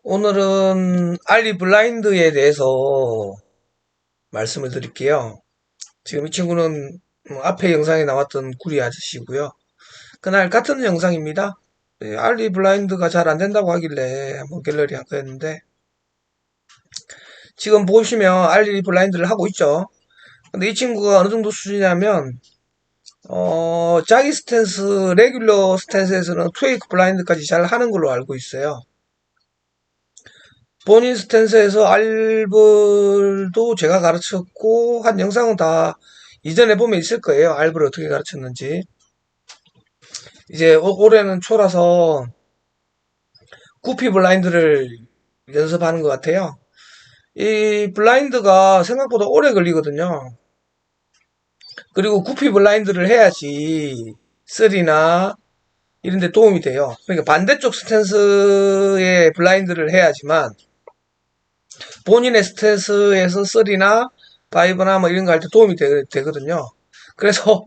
오늘은 알리 블라인드에 대해서 말씀을 드릴게요. 지금 이 친구는 앞에 영상에 나왔던 구리 아저씨고요. 그날 같은 영상입니다. 알리 블라인드가 잘 안 된다고 하길래 한번 갤러리 한 거였는데, 지금 보시면 알리 블라인드를 하고 있죠. 근데 이 친구가 어느 정도 수준이냐면 자기 스탠스, 레귤러 스탠스에서는 투웨이크 블라인드까지 잘 하는 걸로 알고 있어요. 본인 스탠스에서 알블도 제가 가르쳤고, 한 영상은 다 이전에 보면 있을 거예요. 알블을 어떻게 가르쳤는지. 이제 올해는 초라서 구피 블라인드를 연습하는 것 같아요. 이 블라인드가 생각보다 오래 걸리거든요. 그리고 구피 블라인드를 해야지 쓰리나 이런 데 도움이 돼요. 그러니까 반대쪽 스탠스의 블라인드를 해야지만 본인의 스탠스에서 쓰리나 파이브나 뭐 이런 거 할 때 도움이 되거든요. 그래서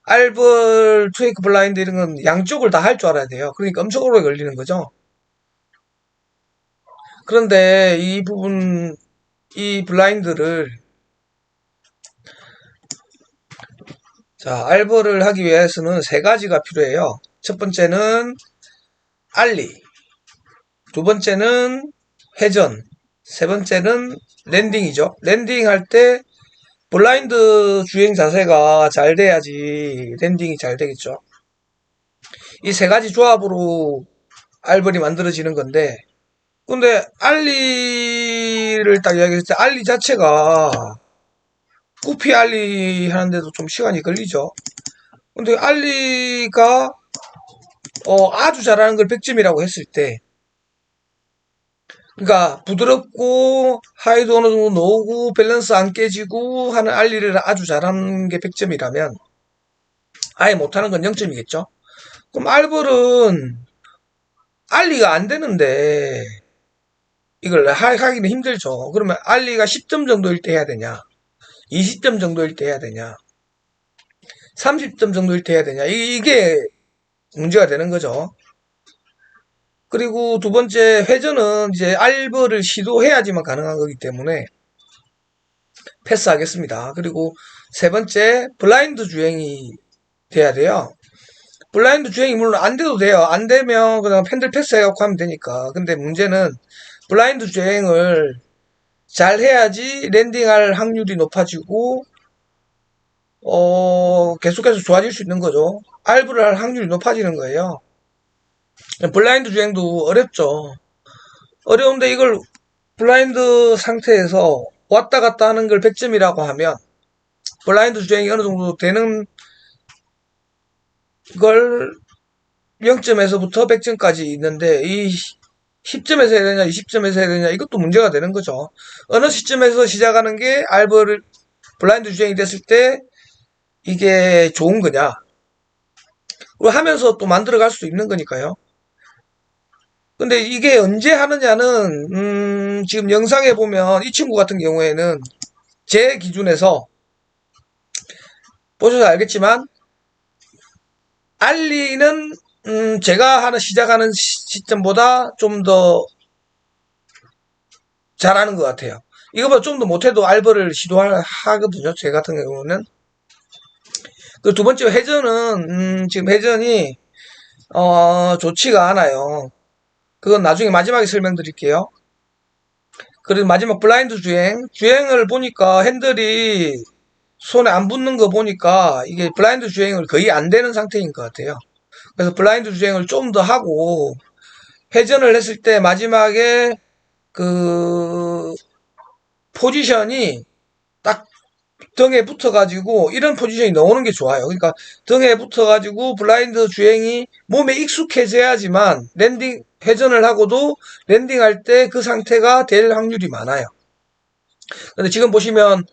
알벌, 트웨이크 블라인드 이런 건 양쪽을 다 할 줄 알아야 돼요. 그러니까 엄청 오래 걸리는 거죠. 그런데 이 부분, 이 블라인드를, 자, 알벌을 하기 위해서는 세 가지가 필요해요. 첫 번째는 알리, 두 번째는 회전, 세 번째는 랜딩이죠. 랜딩 할 때 블라인드 주행 자세가 잘 돼야지 랜딩이 잘 되겠죠. 이 세 가지 조합으로 알벌이 만들어지는 건데, 근데 알리를 딱 이야기했을 때 알리 자체가 구피 알리 하는데도 좀 시간이 걸리죠. 근데 알리가 아주 잘하는 걸 100점이라고 했을 때, 그러니까 부드럽고 하이도 어느 정도 넣고 밸런스 안 깨지고 하는 알리를 아주 잘하는 게 100점이라면 아예 못하는 건 0점이겠죠. 그럼 알벌은 알리가 안 되는데 이걸 하기는 힘들죠. 그러면 알리가 10점 정도일 때 해야 되냐, 20점 정도일 때 해야 되냐, 30점 정도일 때 해야 되냐, 이게 문제가 되는 거죠. 그리고 두 번째 회전은 이제 알벌을 시도해야지만 가능한 거기 때문에 패스하겠습니다. 그리고 세 번째 블라인드 주행이 돼야 돼요. 블라인드 주행이 물론 안 돼도 돼요. 안 되면 그냥 팬들 패스해갖고 하면 되니까. 근데 문제는 블라인드 주행을 잘 해야지 랜딩할 확률이 높아지고 계속해서 좋아질 수 있는 거죠. 알브를 할 확률이 높아지는 거예요. 블라인드 주행도 어렵죠. 어려운데 이걸 블라인드 상태에서 왔다 갔다 하는 걸 100점이라고 하면 블라인드 주행이 어느 정도 되는 걸 0점에서부터 100점까지 있는데 이 10점에서 해야 되냐 20점에서 해야 되냐 이것도 문제가 되는 거죠. 어느 시점에서 시작하는 게 알버를 블라인드 주행이 됐을 때 이게 좋은 거냐, 그리고 하면서 또 만들어 갈 수 있는 거니까요. 근데 이게 언제 하느냐는 지금 영상에 보면 이 친구 같은 경우에는 제 기준에서 보셔서 알겠지만 알리는 제가 시작하는 시점보다 좀 더 잘하는 것 같아요. 이거보다 좀 더 못해도 알버를 시도하거든요. 제 같은 경우는. 그 두 번째 회전은 지금 회전이 좋지가 않아요. 그건 나중에 마지막에 설명드릴게요. 그리고 마지막 블라인드 주행을 보니까 핸들이 손에 안 붙는 거 보니까 이게 블라인드 주행을 거의 안 되는 상태인 것 같아요. 그래서 블라인드 주행을 좀 더 하고 회전을 했을 때 마지막에 그 포지션이 딱 등에 붙어가지고 이런 포지션이 나오는 게 좋아요. 그러니까 등에 붙어가지고 블라인드 주행이 몸에 익숙해져야지만 랜딩 회전을 하고도 랜딩할 때 그 상태가 될 확률이 많아요. 근데 지금 보시면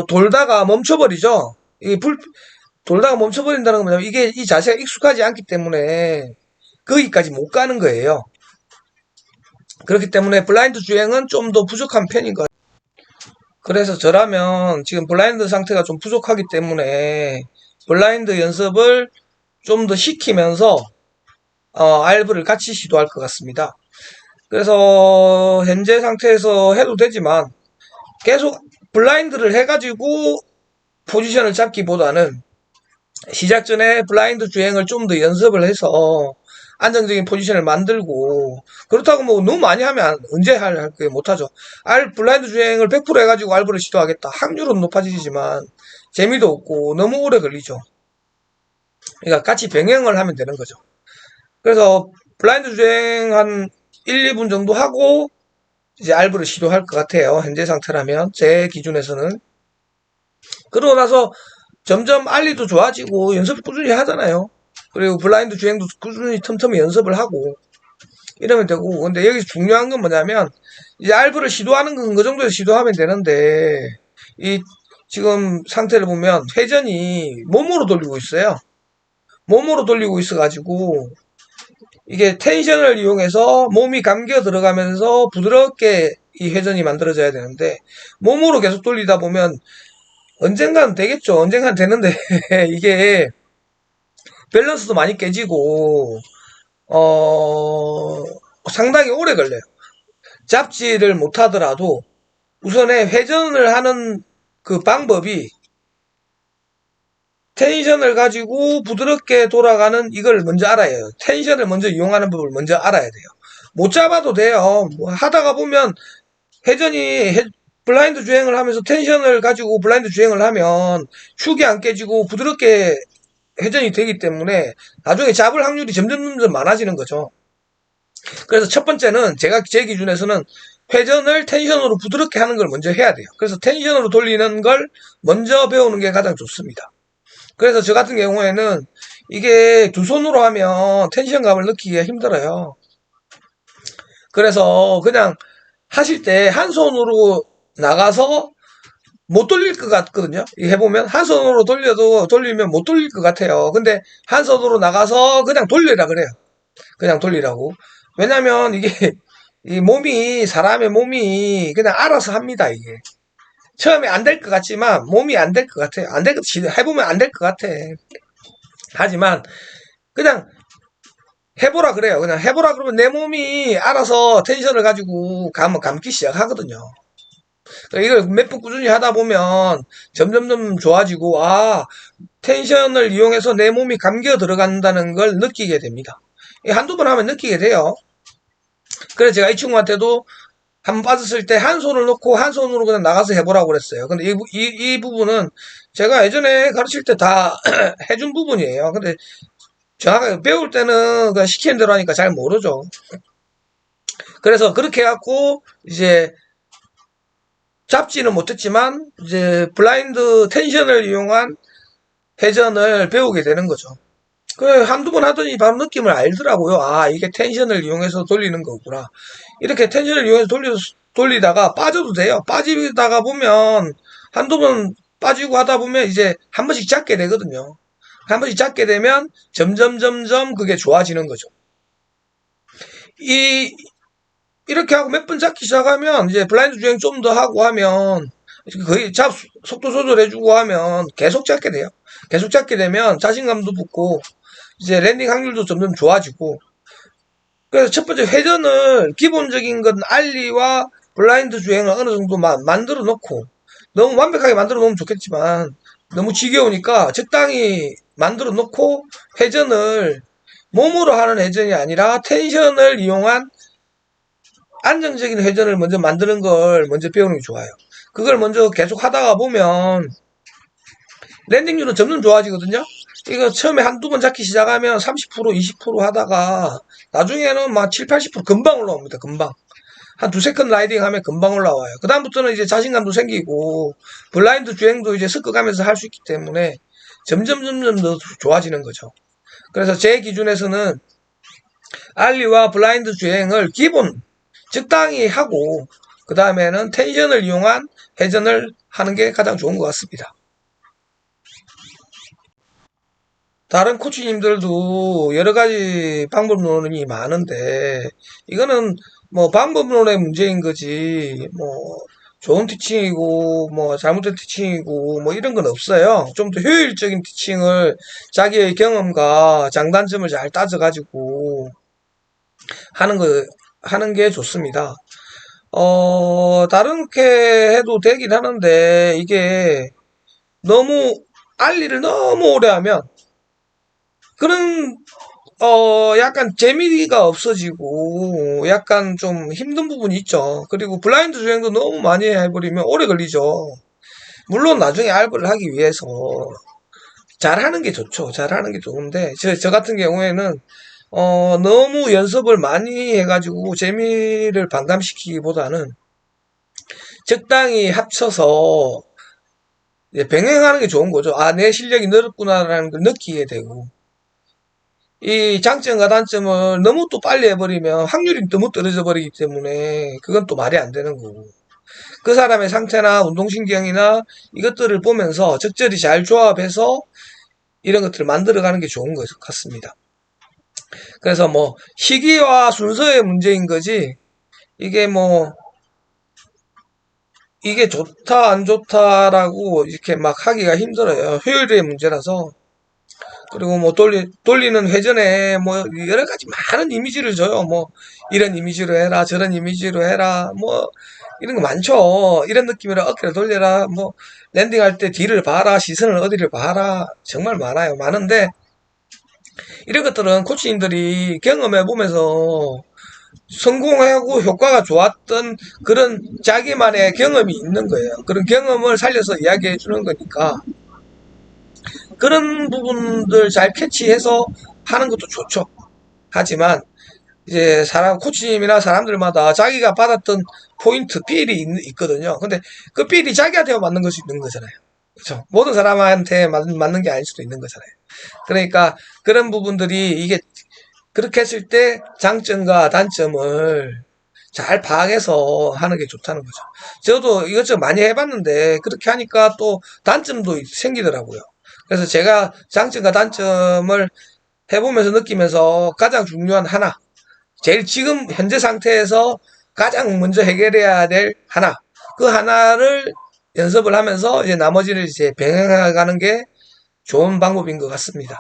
돌다가 멈춰버리죠. 돌다가 멈춰버린다는 건 뭐냐면 이게 이 자세가 익숙하지 않기 때문에 거기까지 못 가는 거예요. 그렇기 때문에 블라인드 주행은 좀 더 부족한 편인 것 같아요. 그래서 저라면 지금 블라인드 상태가 좀 부족하기 때문에 블라인드 연습을 좀 더 시키면서 알브를 같이 시도할 것 같습니다. 그래서 현재 상태에서 해도 되지만 계속 블라인드를 해가지고 포지션을 잡기보다는 시작 전에 블라인드 주행을 좀 더 연습을 해서 안정적인 포지션을 만들고, 그렇다고 뭐 너무 많이 하면 언제 게 못하죠. 블라인드 주행을 100% 해가지고 알브를 시도하겠다. 확률은 높아지지만 재미도 없고 너무 오래 걸리죠. 그러니까 같이 병행을 하면 되는 거죠. 그래서 블라인드 주행 한 1, 2분 정도 하고 이제 알브를 시도할 것 같아요. 현재 상태라면 제 기준에서는. 그러고 나서 점점 알리도 좋아지고 연습을 꾸준히 하잖아요. 그리고 블라인드 주행도 꾸준히 틈틈이 연습을 하고 이러면 되고. 근데 여기서 중요한 건 뭐냐면 이제 알브를 시도하는 건 그 정도에서 시도하면 되는데, 이 지금 상태를 보면 회전이 몸으로 돌리고 있어요. 몸으로 돌리고 있어가지고 이게 텐션을 이용해서 몸이 감겨 들어가면서 부드럽게 이 회전이 만들어져야 되는데, 몸으로 계속 돌리다 보면 언젠간 되겠죠. 언젠간 되는데 이게 밸런스도 많이 깨지고 상당히 오래 걸려요. 잡지를 못하더라도 우선에 회전을 하는 그 방법이 텐션을 가지고 부드럽게 돌아가는 이걸 먼저 알아야 해요. 텐션을 먼저 이용하는 법을 먼저 알아야 돼요. 못 잡아도 돼요. 뭐 하다가 보면 회전이 블라인드 주행을 하면서 텐션을 가지고 블라인드 주행을 하면 축이 안 깨지고 부드럽게 회전이 되기 때문에 나중에 잡을 확률이 점점 많아지는 거죠. 그래서 첫 번째는 제 기준에서는 회전을 텐션으로 부드럽게 하는 걸 먼저 해야 돼요. 그래서 텐션으로 돌리는 걸 먼저 배우는 게 가장 좋습니다. 그래서 저 같은 경우에는 이게 두 손으로 하면 텐션감을 느끼기가 힘들어요. 그래서 그냥 하실 때 한 손으로 나가서 못 돌릴 것 같거든요. 해보면 한 손으로 돌리면 못 돌릴 것 같아요. 근데 한 손으로 나가서 그냥 돌리라 그래요. 그냥 돌리라고. 왜냐면 이게 사람의 몸이 그냥 알아서 합니다. 이게 처음에 안 될 것 같지만 몸이 안 될 것 같아요. 해보면 안 될 것 같아. 하지만 그냥 해보라 그래요. 그냥 해보라 그러면 내 몸이 알아서 텐션을 가지고 감기 시작하거든요. 이걸 몇 번 꾸준히 하다 보면 점점 좋아지고, 텐션을 이용해서 내 몸이 감겨 들어간다는 걸 느끼게 됩니다. 한두 번 하면 느끼게 돼요. 그래서 제가 이 친구한테도 한 번 빠졌을 때 한 손을 놓고 한 손으로 그냥 나가서 해보라고 그랬어요. 근데 이 부분은 제가 예전에 가르칠 때 다 해준 부분이에요. 근데 정확하게 배울 때는 그냥 시키는 대로 하니까 잘 모르죠. 그래서 그렇게 해갖고 이제 잡지는 못했지만 이제 블라인드 텐션을 이용한 회전을 배우게 되는 거죠. 그래, 한두 번 하더니 바로 느낌을 알더라고요. 이게 텐션을 이용해서 돌리는 거구나. 이렇게 텐션을 이용해서 돌리다가 빠져도 돼요. 빠지다가 보면 한두 번 빠지고 하다 보면 이제 한 번씩 잡게 되거든요. 한 번씩 잡게 되면 점점 그게 좋아지는 거죠. 이렇게 하고 몇 번 잡기 시작하면 이제 블라인드 주행 좀 더 하고 하면 거의 속도 조절해주고 하면 계속 잡게 돼요. 계속 잡게 되면 자신감도 붙고 이제 랜딩 확률도 점점 좋아지고. 그래서 첫 번째 회전을 기본적인 건 알리와 블라인드 주행을 어느 정도 만들어 놓고, 너무 완벽하게 만들어 놓으면 좋겠지만 너무 지겨우니까 적당히 만들어 놓고 회전을 몸으로 하는 회전이 아니라 텐션을 이용한 안정적인 회전을 먼저 만드는 걸 먼저 배우는 게 좋아요. 그걸 먼저 계속 하다가 보면 랜딩률은 점점 좋아지거든요. 이거 처음에 한두 번 잡기 시작하면 30%, 20% 하다가 나중에는 막 7, 80% 금방 올라옵니다. 금방. 한 두세 건 라이딩 하면 금방 올라와요. 그 다음부터는 이제 자신감도 생기고 블라인드 주행도 이제 섞어가면서 할 수 있기 때문에 점점 더 좋아지는 거죠. 그래서 제 기준에서는 알리와 블라인드 주행을 기본 적당히 하고 그 다음에는 텐션을 이용한 회전을 하는 게 가장 좋은 것 같습니다. 다른 코치님들도 여러 가지 방법론이 많은데 이거는 뭐 방법론의 문제인 거지 뭐 좋은 티칭이고 뭐 잘못된 티칭이고 뭐 이런 건 없어요. 좀 더 효율적인 티칭을 자기의 경험과 장단점을 잘 따져가지고 하는 거 하는 게 좋습니다. 다른게 해도 되긴 하는데, 이게 너무, 알리를 너무 오래 하면, 그런, 약간 재미가 없어지고, 약간 좀 힘든 부분이 있죠. 그리고 블라인드 주행도 너무 많이 해버리면 오래 걸리죠. 물론 나중에 알바를 하기 위해서 잘하는 게 좋죠. 잘하는 게 좋은데, 저 같은 경우에는, 너무 연습을 많이 해가지고 재미를 반감시키기보다는 적당히 합쳐서 이제 병행하는 게 좋은 거죠. 아, 내 실력이 늘었구나라는 걸 느끼게 되고. 이 장점과 단점을 너무 또 빨리 해버리면 확률이 너무 떨어져 버리기 때문에 그건 또 말이 안 되는 거고. 그 사람의 상태나 운동신경이나 이것들을 보면서 적절히 잘 조합해서 이런 것들을 만들어가는 게 좋은 것 같습니다. 그래서 뭐 시기와 순서의 문제인 거지 이게 뭐 이게 좋다 안 좋다라고 이렇게 막 하기가 힘들어요. 효율의 문제라서. 그리고 뭐 돌리는 회전에 뭐 여러 가지 많은 이미지를 줘요. 뭐 이런 이미지로 해라, 저런 이미지로 해라, 뭐 이런 거 많죠. 이런 느낌으로 어깨를 돌려라, 뭐 랜딩할 때 뒤를 봐라, 시선을 어디를 봐라, 정말 많아요. 많은데 이런 것들은 코치님들이 경험해 보면서 성공하고 효과가 좋았던 그런 자기만의 경험이 있는 거예요. 그런 경험을 살려서 이야기해 주는 거니까 그런 부분들 잘 캐치해서 하는 것도 좋죠. 하지만 이제 사람 코치님이나 사람들마다 자기가 받았던 포인트 필이 있거든요. 근데 그 필이 자기한테 맞는 것이 있는 거잖아요. 그렇죠? 모든 사람한테 맞는 게 아닐 수도 있는 거잖아요. 그러니까 그런 부분들이 이게 그렇게 했을 때 장점과 단점을 잘 파악해서 하는 게 좋다는 거죠. 저도 이것저것 많이 해봤는데 그렇게 하니까 또 단점도 생기더라고요. 그래서 제가 장점과 단점을 해보면서 느끼면서 가장 중요한 하나, 제일 지금 현재 상태에서 가장 먼저 해결해야 될 하나, 그 하나를 연습을 하면서 이제 나머지를 이제 병행해 가는 게 좋은 방법인 것 같습니다.